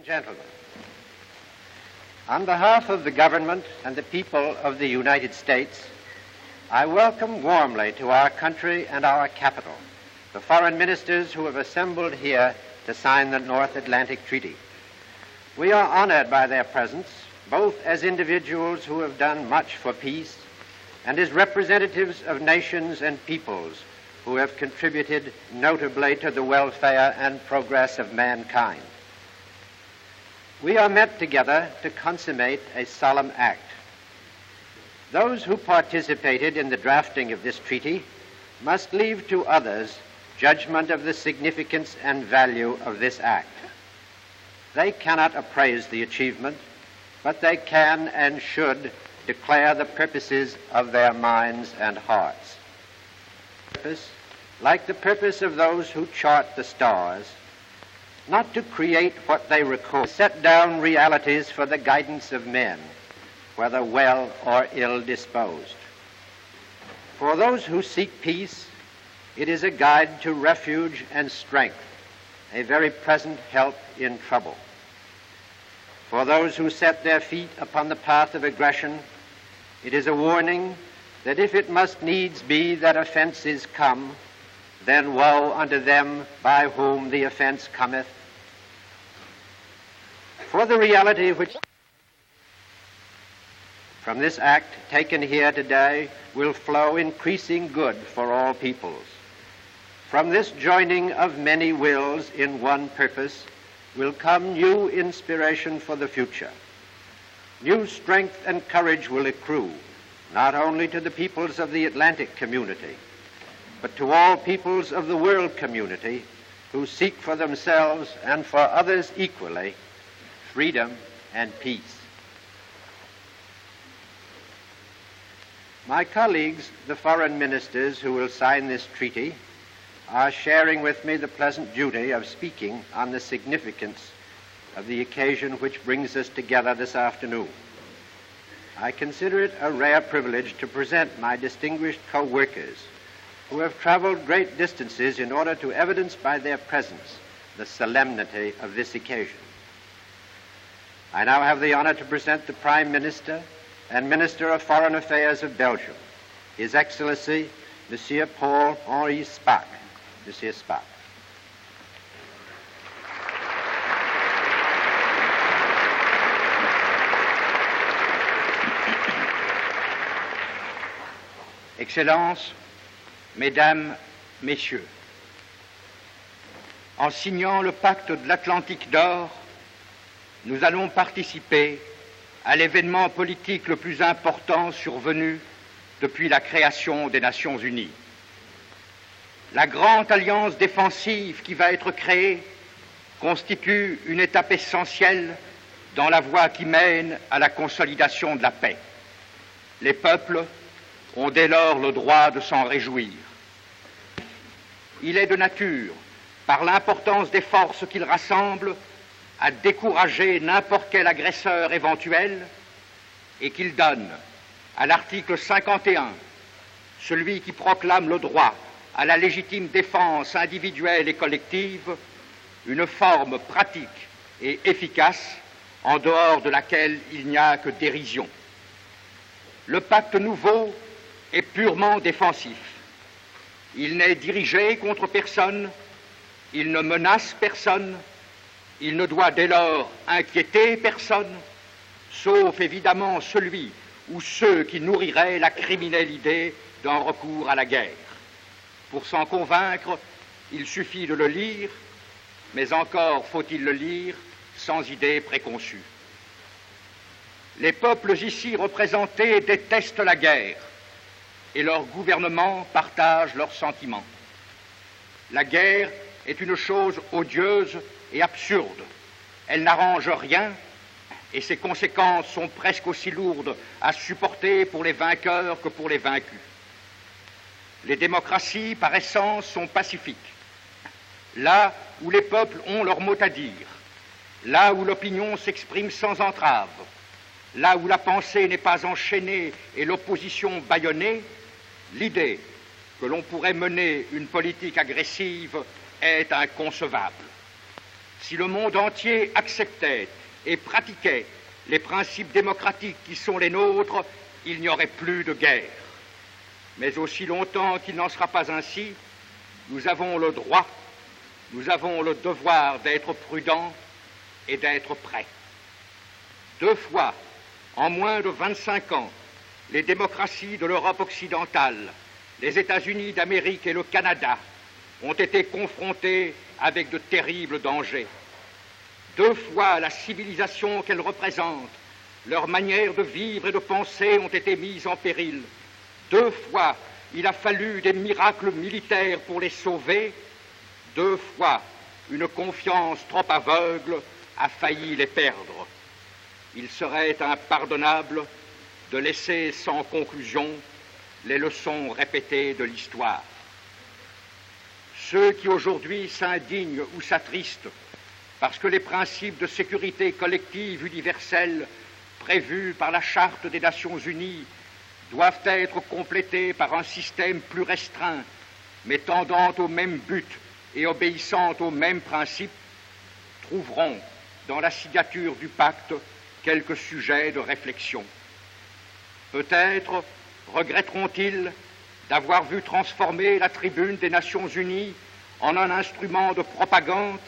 Gentlemen, on behalf of the government and the people of the United States, I welcome warmly to our country and our capital the foreign ministers who have assembled here to sign the North Atlantic Treaty. We are honored by their presence, both as individuals who have done much for peace and as representatives of nations and peoples who have contributed notably to the welfare and progress of mankind. We are met together to consummate a solemn act. Those who participated in the drafting of this treaty must leave to others judgment of the significance and value of this act. They cannot appraise the achievement, but they can and should declare the purposes of their minds and hearts. Purpose, like the purpose of those who chart the stars, not to create what they record, set down realities for the guidance of men, whether well or ill disposed. For those who seek peace, it is a guide to refuge and strength, a very present help in trouble. For those who set their feet upon the path of aggression, it is a warning that if it must needs be that offenses come, then woe unto them by whom the offense cometh. For the reality which from this act taken here today will flow increasing good for all peoples. From this joining of many wills in one purpose will come new inspiration for the future. New strength and courage will accrue, not only to the peoples of the Atlantic community, but to all peoples of the world community who seek for themselves and for others equally freedom and peace. My colleagues, the foreign ministers who will sign this treaty, are sharing with me the pleasant duty of speaking on the significance of the occasion which brings us together this afternoon. I consider it a rare privilege to present my distinguished co-workers who have traveled great distances in order to evidence by their presence the solemnity of this occasion. I now have the honor to present the Prime Minister and Minister of Foreign Affairs of Belgium, His Excellency, Monsieur Paul-Henri Spaak. Monsieur Spaak. Excellences, Mesdames, Messieurs, en signant le pacte de l'Atlantique d'or, nous allons participer à l'événement politique le plus important survenu depuis la création des Nations Unies. La grande alliance défensive qui va être créée constitue une étape essentielle dans la voie qui mène à la consolidation de la paix. Les peuples ont dès lors le droit de s'en réjouir. Il est de nature, par l'importance des forces qu'il rassemble, à décourager n'importe quel agresseur éventuel et qu'il donne, à l'article 51, celui qui proclame le droit à la légitime défense individuelle et collective, une forme pratique et efficace en dehors de laquelle il n'y a que dérision. Le pacte nouveau est purement défensif. Il n'est dirigé contre personne, il ne menace personne, il ne doit dès lors inquiéter personne, sauf évidemment celui ou ceux qui nourriraient la criminelle idée d'un recours à la guerre. Pour s'en convaincre, il suffit de le lire, mais encore faut-il le lire sans idée préconçue. Les peuples ici représentés détestent la guerre et leur gouvernement partage leurs sentiments. La guerre est une chose odieuse et absurde. Elle n'arrange rien et ses conséquences sont presque aussi lourdes à supporter pour les vainqueurs que pour les vaincus. Les démocraties, par essence, sont pacifiques. Là où les peuples ont leur mot à dire, là où l'opinion s'exprime sans entrave, là où la pensée n'est pas enchaînée et l'opposition bâillonnée, l'idée que l'on pourrait mener une politique agressive est inconcevable. Si le monde entier acceptait et pratiquait les principes démocratiques qui sont les nôtres, il n'y aurait plus de guerre. Mais aussi longtemps qu'il n'en sera pas ainsi, nous avons le droit, nous avons le devoir d'être prudents et d'être prêts. 2 fois, en moins de 25 ans, les démocraties de l'Europe occidentale, les États-Unis d'Amérique et le Canada ont été confrontées avec de terribles dangers. 2 fois, la civilisation qu'elles représentent, leur manière de vivre et de penser ont été mises en péril. 2 fois, il a fallu des miracles militaires pour les sauver. 2 fois, une confiance trop aveugle a failli les perdre. Il serait impardonnable de laisser sans conclusion les leçons répétées de l'histoire. Ceux qui aujourd'hui s'indignent ou s'attristent parce que les principes de sécurité collective universelle prévus par la Charte des Nations Unies doivent être complétés par un système plus restreint, mais tendant au même but et obéissant aux mêmes principes, trouveront dans la signature du pacte quelques sujets de réflexion. Peut-être regretteront-ils d'avoir vu transformer la tribune des Nations Unies en un instrument de propagande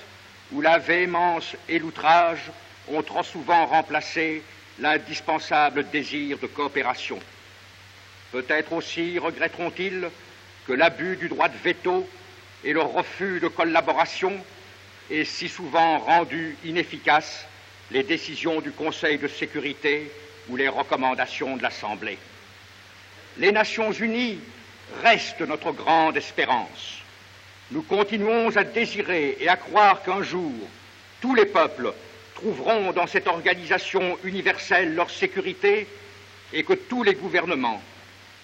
où la véhémence et l'outrage ont trop souvent remplacé l'indispensable désir de coopération. Peut-être aussi regretteront-ils que l'abus du droit de veto et le refus de collaboration aient si souvent rendu inefficaces les décisions du Conseil de sécurité ou les recommandations de l'Assemblée. Les Nations Unies restent notre grande espérance. Nous continuons à désirer et à croire qu'un jour, tous les peuples trouveront dans cette organisation universelle leur sécurité et que tous les gouvernements,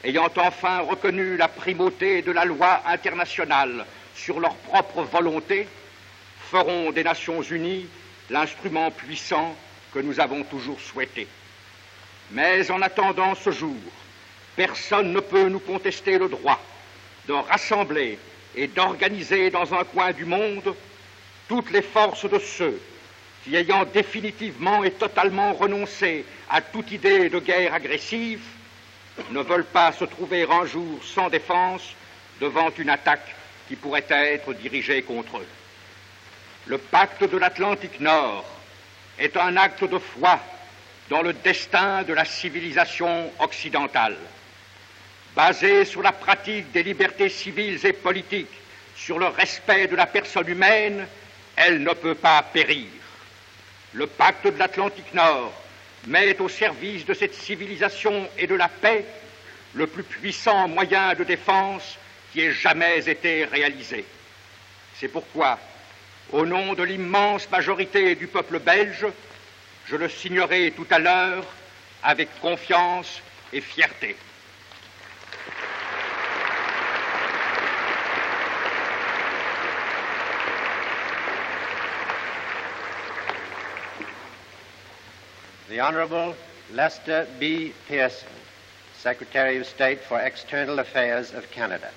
ayant enfin reconnu la primauté de la loi internationale sur leur propre volonté, feront des Nations Unies l'instrument puissant que nous avons toujours souhaité. Mais en attendant ce jour, personne ne peut nous contester le droit de rassembler et d'organiser dans un coin du monde toutes les forces de ceux qui, ayant définitivement et totalement renoncé à toute idée de guerre agressive, ne veulent pas se trouver un jour sans défense devant une attaque qui pourrait être dirigée contre eux. Le pacte de l'Atlantique Nord est un acte de foi dans le destin de la civilisation occidentale. Basée sur la pratique des libertés civiles et politiques, sur le respect de la personne humaine, elle ne peut pas périr. Le pacte de l'Atlantique Nord met au service de cette civilisation et de la paix le plus puissant moyen de défense qui ait jamais été réalisé. C'est pourquoi, au nom de l'immense majorité du peuple belge, je le signerai tout à l'heure avec confiance et fierté. The Honorable Lester B. Pearson, Secretary of State for External Affairs of Canada.